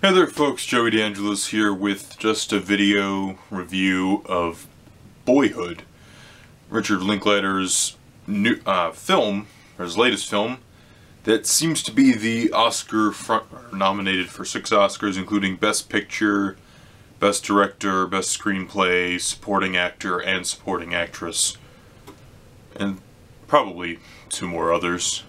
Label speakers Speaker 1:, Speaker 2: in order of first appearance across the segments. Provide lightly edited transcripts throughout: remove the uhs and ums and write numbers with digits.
Speaker 1: Hey there folks, Joey DeAngelis here with just a video review of Boyhood, Richard Linklater's new film, or his latest film, that seems to be the nominated for 6 Oscars, including Best Picture, Best Director, Best Screenplay, Supporting Actor, and Supporting Actress, and probably 2 more others.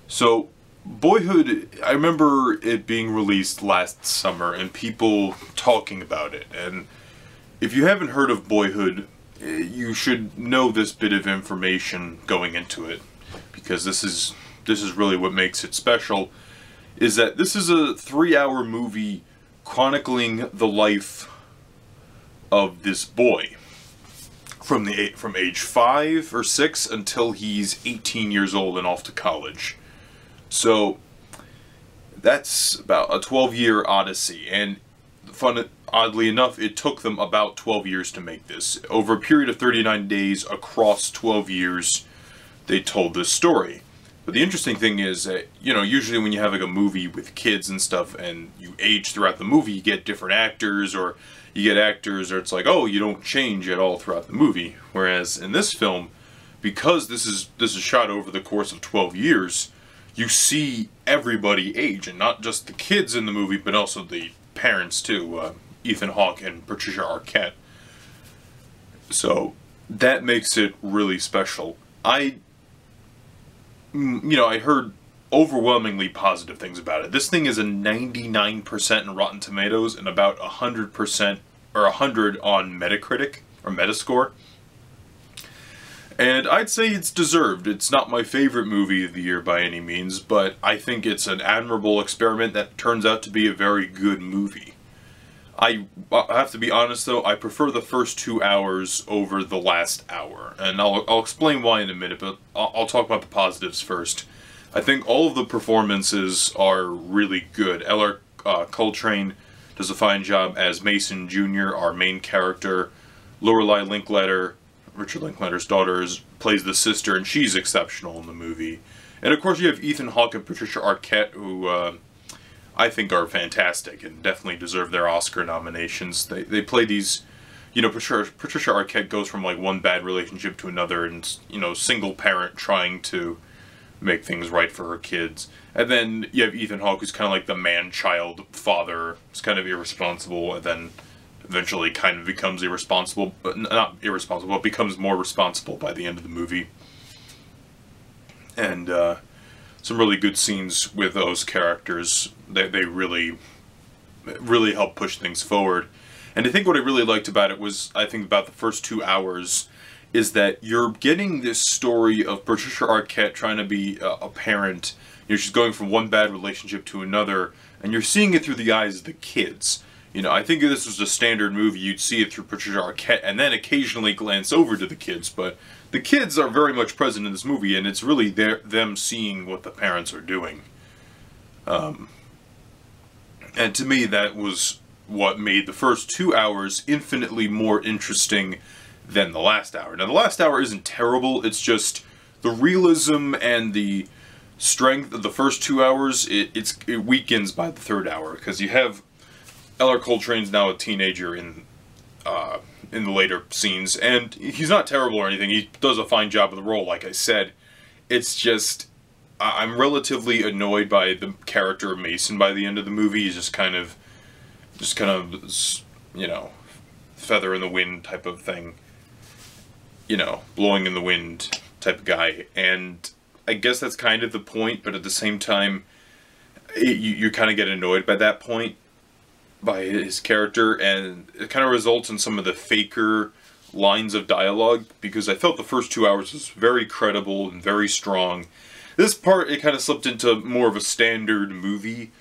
Speaker 1: So Boyhood, I remember it being released last summer and people talking about it, and if you haven't heard of Boyhood, you should know this bit of information going into it, because this is really what makes it special, is that this is a 3-hour movie chronicling the life of this boy from age 5 or 6 until he's 18 years old and off to college. So that's about a 12-year odyssey, and oddly enough, it took them about 12 years to make this. Over a period of 39 days across 12 years, they told this story. But the interesting thing is that, you know, usually when you have like a movie with kids and stuff and you age throughout the movie, you get different actors, or you get actors or it's like, oh, you don't change at all throughout the movie. Whereas in this film, because this is shot over the course of 12 years, you see everybody age, and not just the kids in the movie, but also the parents too, Ethan Hawke and Patricia Arquette. So that makes it really special. I heard overwhelmingly positive things about it. This thing is a 99% in Rotten Tomatoes and about 100% or 100 on Metacritic or Metascore. And I'd say it's deserved. It's not my favorite movie of the year by any means, but I think it's an admirable experiment that turns out to be a very good movie. I have to be honest though, I prefer the first 2 hours over the last hour, and I'll explain why in a minute, but I'll talk about the positives first. I think all of the performances are really good. Eller Coltrane does a fine job as Mason Jr., our main character. Lorelei Linklater, Richard Linklater's daughter, plays the sister, and she's exceptional in the movie. And of course you have Ethan Hawke and Patricia Arquette, who I think are fantastic and definitely deserve their Oscar nominations. They play these, you know, Patricia Arquette goes from like one bad relationship to another, and, you know, single parent trying to make things right for her kids. And then you have Ethan Hawke, who's kind of like the man-child father, who's kind of irresponsible, and then eventually kind of becomes irresponsible, but not irresponsible, but becomes more responsible by the end of the movie. And some really good scenes with those characters. They really help push things forward. And I think what I really liked about it was, I think about the first 2 hours, is that you're getting this story of Patricia Arquette trying to be a parent. You know, she's going from one bad relationship to another, and you're seeing it through the eyes of the kids. You know, I think if this was a standard movie, you'd see it through Patricia Arquette and then occasionally glance over to the kids, but the kids are very much present in this movie, and it's really them seeing what the parents are doing. And to me, that was what made the first 2 hours infinitely more interesting than the last hour. Now, the last hour isn't terrible, it's just the realism and the strength of the first 2 hours, it weakens by the 3rd hour, because you have Eller Coltrane's now a teenager in the later scenes, and he's not terrible or anything. He does a fine job of the role, like I said. It's just, I'm relatively annoyed by the character of Mason by the end of the movie. He's just kind of, you know, feather in the wind type of thing. You know, blowing in the wind type of guy. And I guess that's kind of the point, but at the same time, you kind of get annoyed by that point, by his character, and it kind of results in some of the faker lines of dialogue, because I felt the first 2 hours was very credible and very strong. This part, it kind of slipped into more of a standard movie,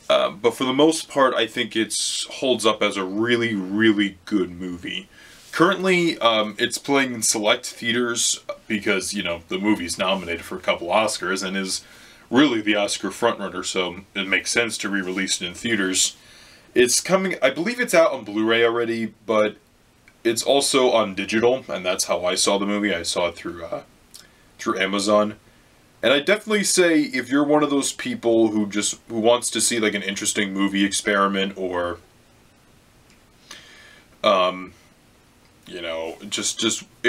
Speaker 1: but for the most part, I think it holds up as a really, really good movie. Currently, it's playing in select theaters because, you know, the movie's nominated for a couple Oscars and is really the Oscar frontrunner, so it makes sense to re-release it in theaters. It's coming, I believe it's out on Blu-ray already, but it's also on digital, and that's how I saw the movie. I saw it through Amazon. And I definitely say if you're one of those people who wants to see like an interesting movie experiment, or you know,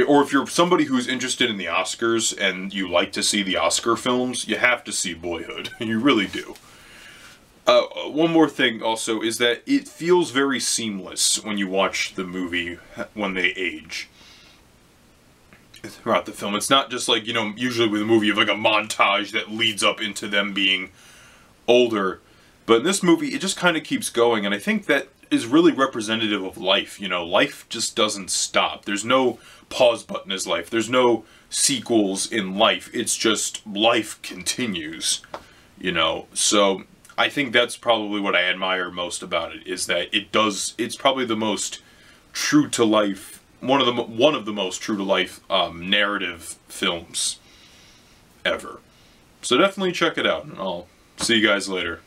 Speaker 1: or if you're somebody who's interested in the Oscars and you like to see the Oscar films, you have to see Boyhood. You really do. One more thing also is that it feels very seamless when you watch the movie when they age throughout the film. It's not just like, you know, usually with a movie you have like a montage that leads up into them being older. But in this movie, it just kind of keeps going, and I think that is really representative of life. You know, life just doesn't stop. There's no pause button in life. There's no sequels in life. It's just life continues, you know. So I think that's probably what I admire most about it, is that it's probably the most true to life, one of the most true to life narrative films ever. So definitely check it out, and I'll see you guys later.